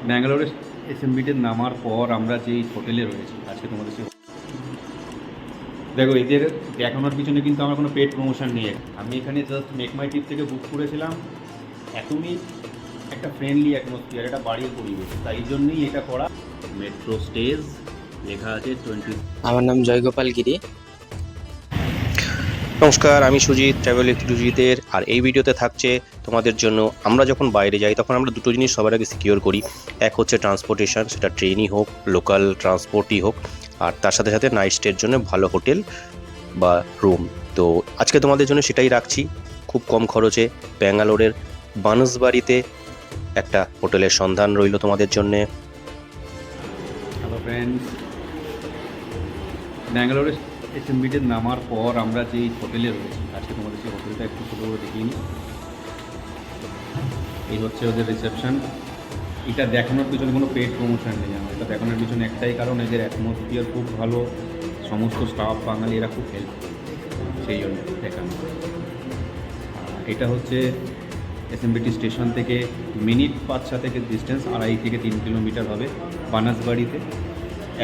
ব্যাঙ্গালোরে এসএমবিতে নামার পর আমরা যেই হোটেলে রয়েছি আজকে তোমাদের সেই দেখো এদের দেখানোর পিছনে কিন্তু আমার কোনো পেড প্রমোশন নেই। আমি এখানে জাস্ট মেক মাই ট্রিপ থেকে বুক করেছিলাম। একদমই একটা ফ্রেন্ডলি অ্যাটমসফিয়ার, এটা বাড়ির পরিবেশ, তাই জন্যই এটা করা। মেট্রো স্টেজ লেখা আছে 20। আমার নাম জয়গোপাল গিরি। নমস্কার, আমি সুজিত, ট্রাভেল সুজিতের। আর এই ভিডিওতে থাকছে তোমাদের জন্য আমরা যখন বাইরে যাই তখন আমরা দুটো জিনিস সবার আগে সিকিওর করি। এক হচ্ছে ট্রান্সপোর্টেশন, সেটা ট্রেনই হোক, লোকাল ট্রান্সপোর্টই হোক, আর তার সাথে সাথে নাইট স্টের জন্য ভালো হোটেল বা রুম। তো আজকে তোমাদের জন্য সেটাই রাখছি। খুব কম খরচে ব্যাঙ্গালোরের বানসবাড়িতে একটা হোটেলের সন্ধান রইল তোমাদের জন্যে। হ্যালো ফ্রেন্ডস, ব্যাঙ্গালোরে এসএমবিতে নামার পর আমরা যেই হোটেলে রয়েছি আজকে তোমাদের সেই হোটেলটা একটু ছোটো করে দেখিয়ে নিই। এই হচ্ছে ওদের রিসেপশন। এটা দেখানোর পিছনে কোনো পেড প্রমোশন নেই আমার, এটা দেখানোর পিছনে একটাই কারণ, এদের অ্যাটমসফিয়ার খুব ভালো, সমস্ত স্টাফ বাঙালি, এরা খুব হেল্প, সেই জন্য দেখানো। এটা হচ্ছে এসএমবিটি স্টেশন থেকে মিনিট 5-6 থেকে ডিস্টেন্স 2.5 থেকে 3 কিলোমিটার হবে বানাসবাড়িতে,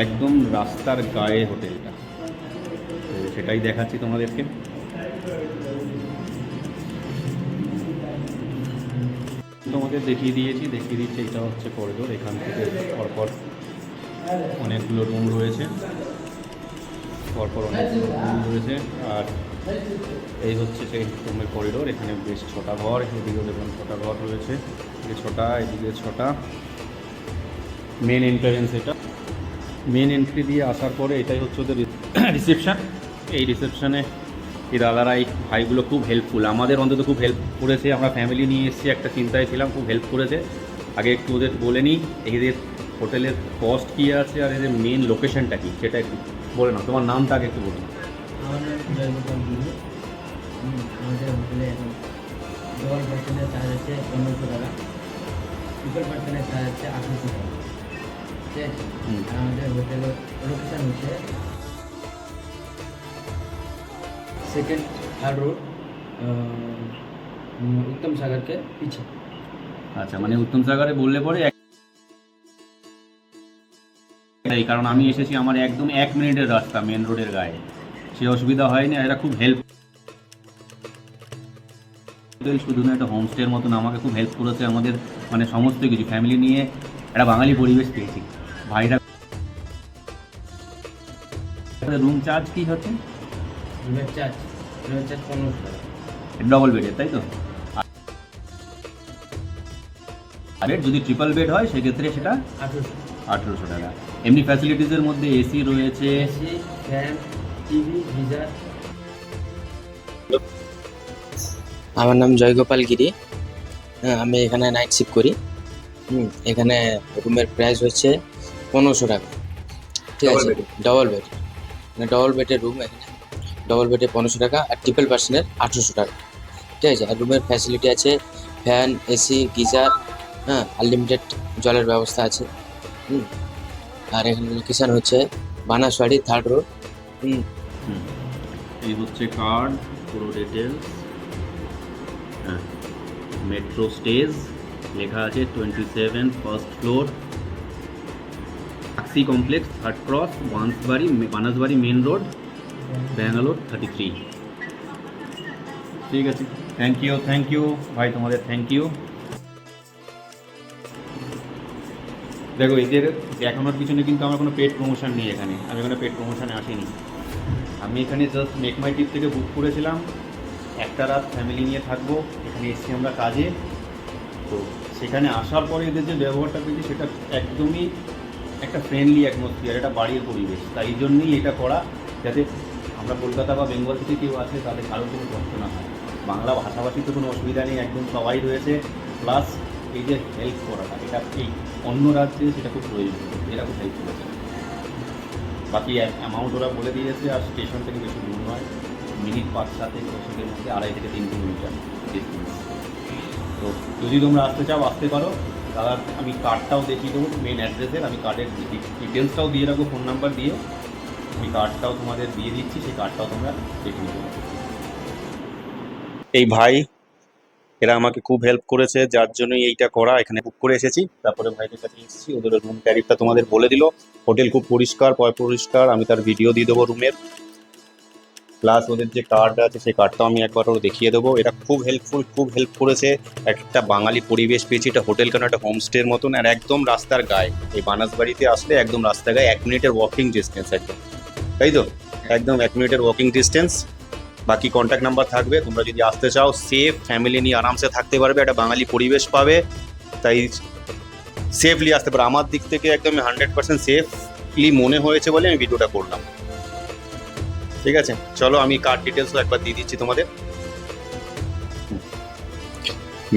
একদম রাস্তার গায়ে হোটেলটা। তো সেটাই দেখাচ্ছি তোমাদেরকে। তোমাদের দেখিয়ে দিচ্ছি। এটা হচ্ছে করিডোর, এখান থেকে পরপর অনেকগুলো রুম রয়েছে, আর এই হচ্ছে সেই রুমের করিডোর। এখানে বেশ 6টা ঘর, এদিকেও দেখুন 6টা ঘর রয়েছে, এদিকে 6টা, এদিকে 6টা। মেন এন্ট্রান্স, এটা মেন এন্ট্রি দিয়ে আসার পরে এটাই হচ্ছে ওদের রিসেপশান। এই রিসেপশানে এই দাদারা, এই ভাইগুলো খুব হেল্পফুল, আমাদের অন্তত খুব হেল্প করেছে। আমরা ফ্যামিলি নিয়ে এসেছি, একটা চিন্তায় ছিলাম, খুব হেল্প করেছে। আগে একটু ওদের বলে নিই এদের হোটেলের কস্ট কী আছে আর এদের মেন লোকেশনটা কী, সেটা একটু বলে নাও। তোমার নামটা আগে একটু বলে নাও। আমার নাম জয়গোপাল গিরি। আমাদের হোটেলে এখন ডবল পার্সেন্টের চার্জ হচ্ছে 1500 টাকা, ট্রিপল পার্সেন্টের চার্জ হচ্ছে 800 টাকা। ঠিক আছে, আর আমাদের হোটেলের লোকেশান হচ্ছে সেকেন্ড থার্ড রোড, উত্তম সাগরকে পিছে। আচ্ছা, মানে উত্তম সাগরে বললে পরে এই কারণ আমি এসেছি, আমার একদম 1 মিনিটের রাস্তা মেন রোডের গায়ে, সে অসুবিধা হয়নি। আর এরা খুব হেল্প, শুধু না একটা হোমস্টের মতন আমাকে খুব হেল্প করেছে। আমাদের মানে সমস্ত কিছু ফ্যামিলি নিয়ে একটা বাঙালি পরিবেশ পেয়েছি। ভাইরা রুম চার্জ কী হচ্ছে? রুমের চার্জ 1500 টাকা, ডবল বেডের, তাই তো? আর যদি ট্রিপল বেড হয় সেক্ষেত্রে সেটা 1800 টাকা। এমনি ফ্যাসিলিটিসের মধ্যে এসি রয়েছে, এসি, ফ্যান, টিভি, গিজার। আমার নাম জয়গোপাল গিরি। আমি এখানে নাইট শিফট করি। এখানে রুমের প্রাইস হচ্ছে 1500 টাকা। ঠিক আছে, ডবল বেড, মানে ডবল বেডের রুম। এখানে ডবল বেডে 1500 টাকা, আর ট্রিপল পার্সেন্টের 800 টাকা। ঠিক আছে, আর রুমের ফ্যাসিলিটি আছে ফ্যান, এসি, গিজার, আনলিমিটেড জলের ব্যবস্থা আছে। আর এখানে লোকেশান হচ্ছে বানাসবাড়ি থার্ড রোড। এই হচ্ছে কার্ড, পুরো ডিটেলস। হ্যাঁ, মেট্রো স্টেজ লেখা আছে 27 ফার্স্ট ফ্লোর, আক্সি complex, third cross, Banaswadi main road, Bangalore 33। ঠিক আছে, থ্যাংক ইউ ভাই, তোমাদের থ্যাংক ইউ। দেখো এদের দেখানোর পিছনে কিন্তু আমার কোনো পেড প্রমোশন নেই এখানে, আমি এখানে পেড প্রমোশনে আসিনি। আমি এখানে জাস্ট মেক মাই ট্রিপ থেকে বুক করেছিলাম, একটা রাত ফ্যামিলি নিয়ে থাকবো। এখানে এসেছি আমরা কাজে, তো সেখানে আসার পরে এদের যে ব্যবহারটা পেয়েছি সেটা একদমই একটা ফ্রেন্ডলি অ্যাটমসফিয়ার, এটা বাড়ির পরিবেশ, তাই জন্যই এটা করা, যাতে আমরা কলকাতা বা বেঙ্গল থেকে কেউ আছে তাদের কারোর কোনো কষ্ট না হয়। বাংলা ভাষাভাষী তো কোনো অসুবিধা নেই, একদম সবাই রয়েছে। প্লাস এই যে হেল্প করাটা, এটা এই অন্য রাজ্যে সেটা খুব প্রয়োজন, এরা খুব হেল্প করেছে। বাকি অ্যামাউন্ট ওরা বলে দিয়েছে, আর স্টেশন থেকে বেশি দূর নয়, মিনিট 5-7 থেকে 10-এর মধ্যে 2.5 থেকে 3 কিলোমিটার ডিস্টেন্স। তো যদি তোমরা আসতে চাও আসতে পারো। দাদা আমি কার্ডটাও দেখিয়ে দেবো মেন অ্যাড্রেসের, আমি কার্ডের ডিটেলসটাও দিয়ে রাখবো, ফোন নাম্বার দিয়ে। আমি কার্ডটাও তোমাদের দিয়ে দিচ্ছি, সেই কার্ডটাও তোমরা দেখে নিতে পারো। এই ভাই এরা আমাকে খুব হেল্প করেছে, যার জন্যই এইটা করা। এখানে বুক করে এসেছি, তারপরে ভাইদের কাছে এসেছি, ওদের রুম ট্যারিফটা তোমাদের বলে দিল। হোটেল খুব পরিষ্কার পরিষ্কার, আমি তার ভিডিও দিয়ে দেবো রুমের, প্লাস ওদের যে কার্ড আছে সেই কার্ডটাও আমি একবার ওর দেখিয়ে দেবো। এটা খুব হেল্পফুল, খুব হেল্প করেছে। একটা বাঙালি পরিবেশ পেয়েছি, এটা হোটেল কেন, একটা হোমস্টের মতন, আর একদম রাস্তার গায়ে। এই বানাসবাড়িতে আসলে একদম রাস্তার গায়ে 1 মিনিটের ওয়াকিং ডিস্টেন্স, একদম, তাই তো? একদম 1 মিনিটের ওয়াকিং ডিস্টেন্স। বাকি কন্ট্যাক্ট নাম্বার থাকবে, তোমরা যদি আসতে চাও সেফ ফ্যামিলি নিয়ে আরামসে থাকতে পারবে, একটা বাঙালি পরিবেশ পাবে, তাই সেফলি আসতে পারো। আমার দিক থেকে একদম 100% সেফলি মনে হয়েছে বলে আমি ভিডিওটা করলাম। ঠিক আছে, চলো আমি কার্ড ডিটেলসও একবার দিয়ে দিচ্ছি তোমাদের।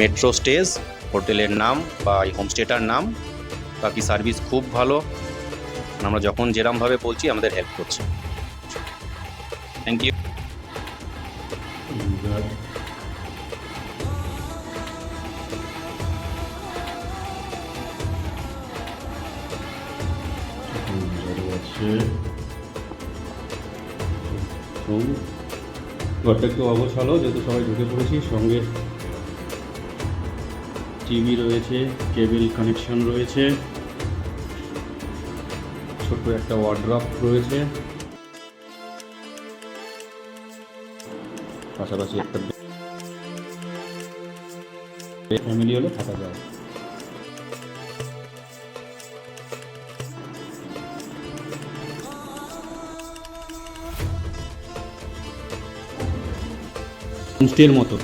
মেট্রো স্টেজ হোটেলের নাম বা এই হোমস্টেটার নাম। বাকি সার্ভিস খুব ভালো, আমরা যখন যেরমভাবে বলছি আমাদের হেল্প করছে। Thank you. ঘরটা একটু অগোছালো, যেহেতু সবাই ঢুকে পড়েছি। সঙ্গে টিভি রয়েছে, কেবল কানেকশন রয়েছে, ছোট একটা ওয়ার্ড্রপ রয়েছে, পাশাপাশি একটা ফ্যামিলি হলে থাকা যায়। হোমস্টের মতো।